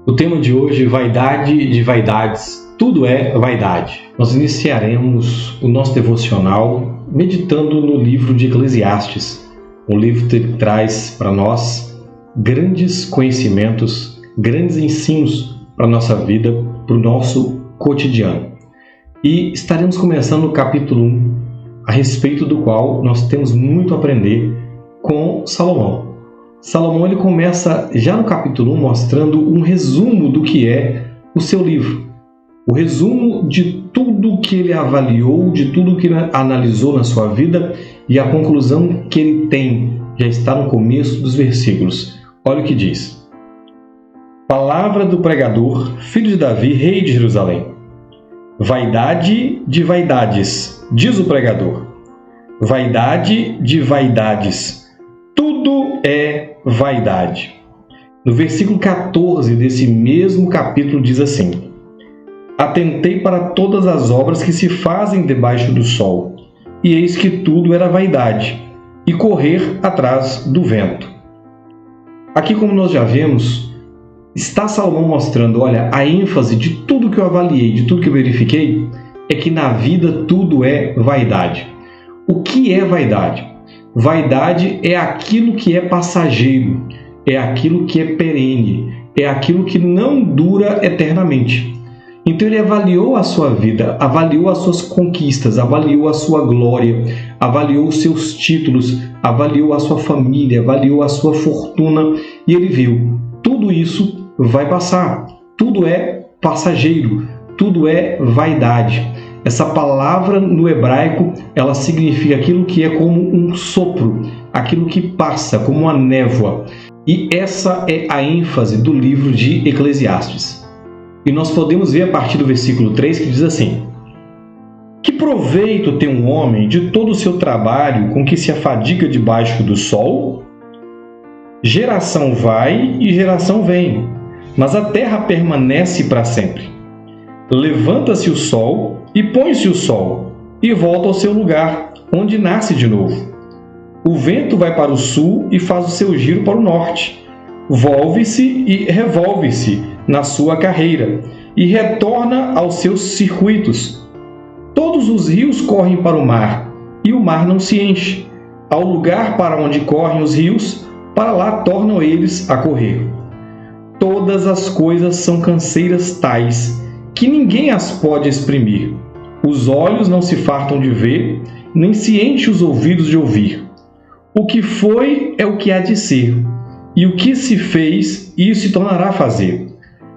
O tema de hoje, vaidade de vaidades, tudo é vaidade. Nós iniciaremos o nosso devocional meditando no livro de Eclesiastes, um livro que traz para nós grandes conhecimentos, grandes ensinos para a nossa vida, para o nosso cotidiano. E estaremos começando no capítulo 1, a respeito do qual nós temos muito a aprender com Salomão. Salomão ele começa já no capítulo 1 mostrando um resumo do que é o seu livro. O resumo de tudo que ele avaliou, de tudo que ele analisou na sua vida e a conclusão que ele tem já está no começo dos versículos. Olha o que diz. Palavra do pregador, filho de Davi, rei de Jerusalém. Vaidade de vaidades, diz o pregador. Vaidade de vaidades. Tudo é vaidade. No versículo 14 desse mesmo capítulo diz assim: Atentei para todas as obras que se fazem debaixo do sol, e eis que tudo era vaidade, e correr atrás do vento. Aqui, como nós já vimos, está Salomão mostrando, olha, a ênfase de tudo que eu avaliei, de tudo que eu verifiquei, é que na vida tudo é vaidade. O que é vaidade? Vaidade é aquilo que é passageiro, é aquilo que é perene, é aquilo que não dura eternamente. Então ele avaliou a sua vida, avaliou as suas conquistas, avaliou a sua glória, avaliou os seus títulos, avaliou a sua família, avaliou a sua fortuna e ele viu, tudo isso vai passar, tudo é passageiro, tudo é vaidade. Essa palavra no hebraico, ela significa aquilo que é como um sopro, aquilo que passa, como uma névoa. E essa é a ênfase do livro de Eclesiastes. E nós podemos ver a partir do versículo 3 que diz assim: Que proveito tem um homem de todo o seu trabalho com que se afadiga debaixo do sol? Geração vai e geração vem, mas a terra permanece para sempre. Levanta-se o sol e põe-se o sol, e volta ao seu lugar, onde nasce de novo. O vento vai para o sul e faz o seu giro para o norte. Volve-se e revolve-se na sua carreira, e retorna aos seus circuitos. Todos os rios correm para o mar, e o mar não se enche. Ao lugar para onde correm os rios, para lá tornam eles a correr. Todas as coisas são canseiras tais, que ninguém as pode exprimir. Os olhos não se fartam de ver, nem se enchem os ouvidos de ouvir. O que foi é o que há de ser, e o que se fez, isso se tornará a fazer.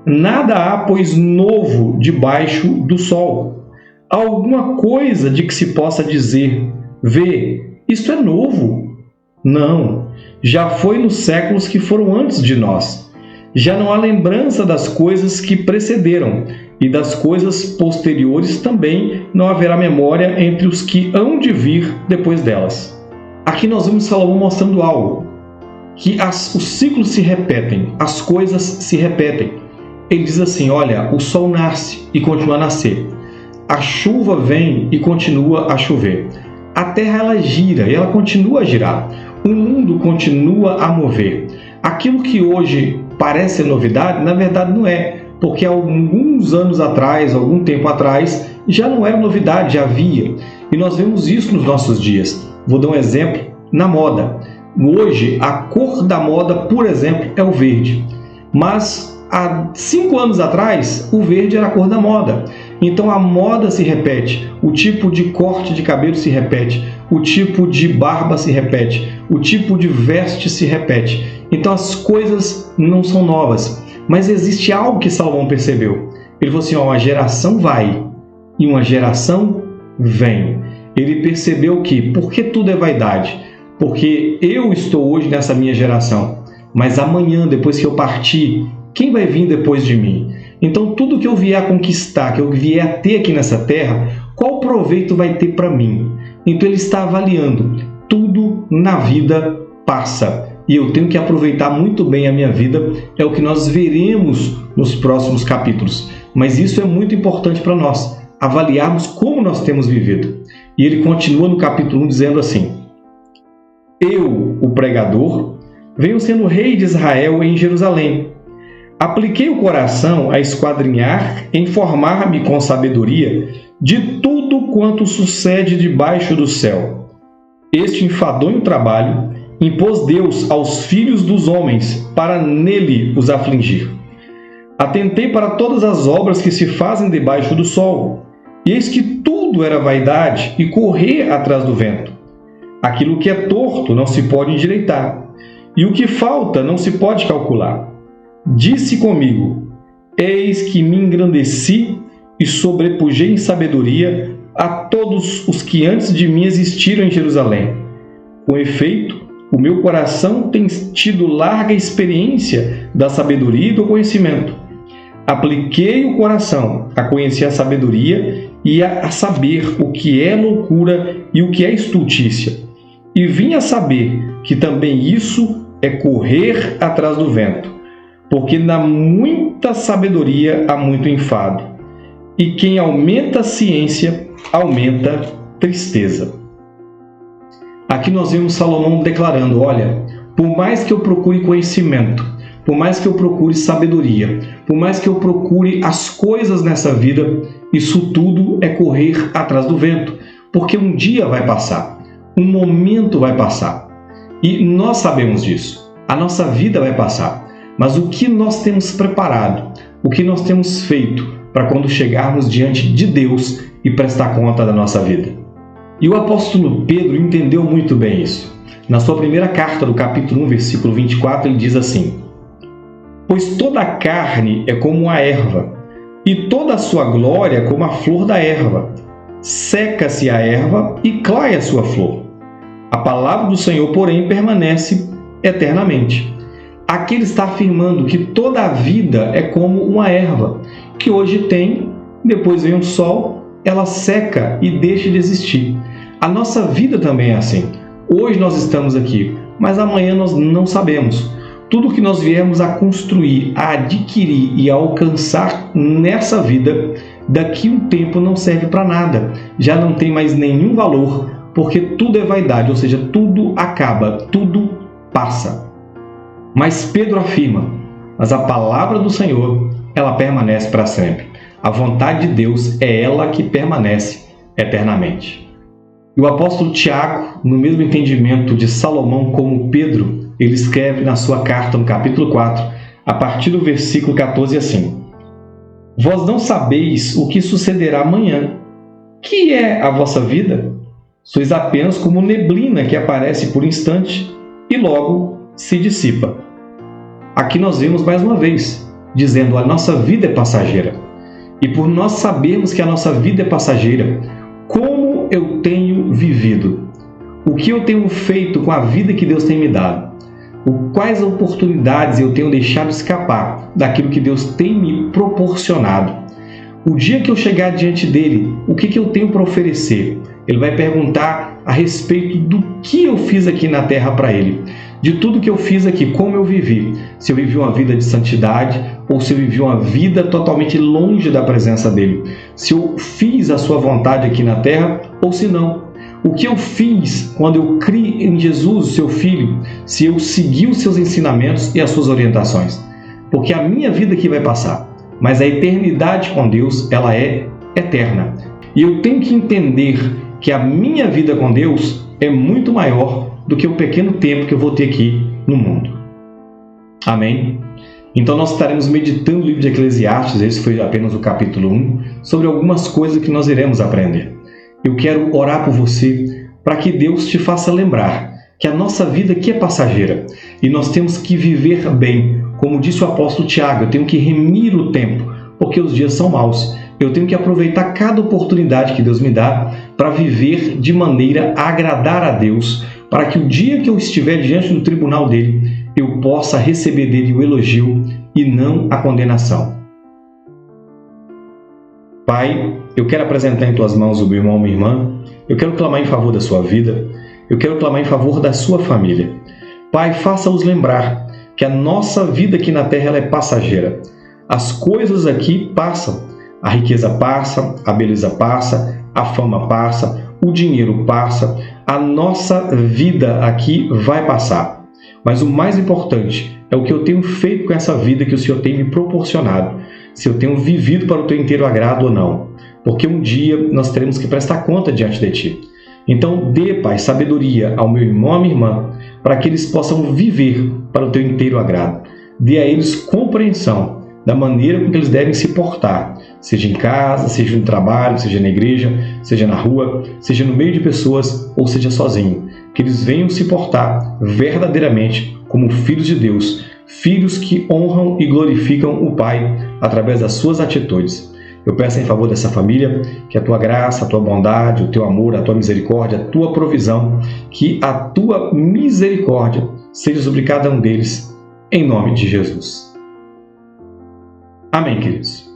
Nada há, pois, novo debaixo do sol. Há alguma coisa de que se possa dizer, vê, isto é novo? Não, já foi nos séculos que foram antes de nós. Já não há lembrança das coisas que precederam, e das coisas posteriores também não haverá memória entre os que hão de vir depois delas. Aqui nós vemos Salomão mostrando algo, que os ciclos se repetem, as coisas se repetem. Ele diz assim, olha, o sol nasce e continua a nascer, a chuva vem e continua a chover, a terra ela gira e ela continua a girar, o mundo continua a mover. Aquilo que hoje parece novidade, na verdade não é, porque há alguns anos atrás, algum tempo atrás, já não era novidade, já havia. E nós vemos isso nos nossos dias. Vou dar um exemplo na moda. Hoje, a cor da moda, por exemplo, é o verde. Mas há 5 anos atrás, o verde era a cor da moda. Então a moda se repete, o tipo de corte de cabelo se repete, o tipo de barba se repete, o tipo de veste se repete. Então as coisas não são novas. Mas existe algo que Salomão percebeu. Ele falou assim, uma geração vai e uma geração vem. Ele percebeu que, por que tudo é vaidade? Porque eu estou hoje nessa minha geração, mas amanhã, depois que eu partir, quem vai vir depois de mim? Então tudo que eu vier a conquistar, que eu vier a ter aqui nessa terra, qual proveito vai ter para mim? Então ele está avaliando. Tudo na vida passa. E eu tenho que aproveitar muito bem a minha vida, é o que nós veremos nos próximos capítulos. Mas isso é muito importante para nós, avaliarmos como nós temos vivido. E ele continua no capítulo 1 dizendo assim: Eu, o pregador, venho sendo rei de Israel em Jerusalém. Apliquei o coração a esquadrinhar, informar-me com sabedoria de tudo quanto sucede debaixo do céu. Este enfadonho trabalho impôs Deus aos filhos dos homens para nele os afligir. Atentei para todas as obras que se fazem debaixo do sol, e eis que tudo era vaidade e correr atrás do vento. Aquilo que é torto não se pode endireitar, e o que falta não se pode calcular. Disse comigo: eis que me engrandeci e sobrepujei em sabedoria a todos os que antes de mim existiram em Jerusalém. Com efeito, o meu coração tem tido larga experiência da sabedoria e do conhecimento. Apliquei o coração a conhecer a sabedoria e a saber o que é loucura e o que é estultícia. E vim a saber que também isso é correr atrás do vento, porque na muita sabedoria há muito enfado, e quem aumenta a ciência, aumenta tristeza. Aqui nós vemos Salomão declarando: olha, por mais que eu procure conhecimento, por mais que eu procure sabedoria, por mais que eu procure as coisas nessa vida, isso tudo é correr atrás do vento, porque um dia vai passar, um momento vai passar, e nós sabemos disso, a nossa vida vai passar. Mas o que nós temos preparado, o que nós temos feito para quando chegarmos diante de Deus e prestar conta da nossa vida? E o apóstolo Pedro entendeu muito bem isso. Na sua primeira carta, do capítulo 1, versículo 24, ele diz assim: pois toda a carne é como a erva, e toda a sua glória como a flor da erva. Seca-se a erva e clare a sua flor. A palavra do Senhor, porém, permanece eternamente. Aqui ele está afirmando que toda a vida é como uma erva, que hoje tem, depois vem o sol, ela seca e deixa de existir. A nossa vida também é assim. Hoje nós estamos aqui, mas amanhã nós não sabemos. Tudo que nós viemos a construir, a adquirir e a alcançar nessa vida, daqui a um tempo não serve para nada. Já não tem mais nenhum valor, porque tudo é vaidade, ou seja, tudo acaba, tudo passa. Mas Pedro afirma: mas a palavra do Senhor, ela permanece para sempre. A vontade de Deus é ela que permanece eternamente. E o apóstolo Tiago, no mesmo entendimento de Salomão como Pedro, ele escreve na sua carta, no capítulo 4, a partir do versículo 14, assim: vós não sabeis o que sucederá amanhã. Que é a vossa vida? Sois apenas como neblina que aparece por instante e logo se dissipa. Aqui nós vemos mais uma vez, dizendo: a nossa vida é passageira. E por nós sabermos que a nossa vida é passageira, como eu tenho vivido? O que eu tenho feito com a vida que Deus tem me dado? Quais oportunidades eu tenho deixado escapar daquilo que Deus tem me proporcionado? O dia que eu chegar diante dele, o que eu tenho para oferecer? Ele vai perguntar a respeito do que eu fiz aqui na terra para ele. De tudo que eu fiz aqui, como eu vivi. Se eu vivi uma vida de santidade ou se eu vivi uma vida totalmente longe da presença dele. Se eu fiz a sua vontade aqui na terra ou se não. O que eu fiz quando eu criei em Jesus, seu Filho, se eu segui os seus ensinamentos e as suas orientações. Porque a minha vida aqui vai passar, mas a eternidade com Deus, ela é eterna. E eu tenho que entender que a minha vida com Deus é muito maior do que o pequeno tempo que eu vou ter aqui no mundo. Amém? Então nós estaremos meditando no livro de Eclesiastes, esse foi apenas o capítulo 1, sobre algumas coisas que nós iremos aprender. Eu quero orar por você para que Deus te faça lembrar que a nossa vida aqui é passageira e nós temos que viver bem. Como disse o apóstolo Tiago, eu tenho que remir o tempo, porque os dias são maus. Eu tenho que aproveitar cada oportunidade que Deus me dá para viver de maneira a agradar a Deus, para que o dia que eu estiver diante do tribunal dele, eu possa receber dele o elogio e não a condenação. Pai, eu quero apresentar em tuas mãos o meu irmão, minha irmã. Eu quero clamar em favor da sua vida. Eu quero clamar em favor da sua família. Pai, faça-os lembrar que a nossa vida aqui na terra ela é passageira. As coisas aqui passam. A riqueza passa, a beleza passa, a fama passa, o dinheiro passa. A nossa vida aqui vai passar. Mas o mais importante é o que eu tenho feito com essa vida que o Senhor tem me proporcionado, se eu tenho vivido para o teu inteiro agrado ou não, porque um dia nós teremos que prestar conta diante de ti. Então dê, Pai, sabedoria ao meu irmão e à minha irmã, para que eles possam viver para o teu inteiro agrado. Dê a eles compreensão da maneira com que eles devem se portar, seja em casa, seja no trabalho, seja na igreja, seja na rua, seja no meio de pessoas ou seja sozinho. Que eles venham se portar verdadeiramente como filhos de Deus, filhos que honram e glorificam o Pai através das suas atitudes. Eu peço em favor dessa família que a tua graça, a tua bondade, o teu amor, a tua misericórdia, a tua provisão, que a tua misericórdia seja sobre cada um deles, em nome de Jesus. Amém, queridos.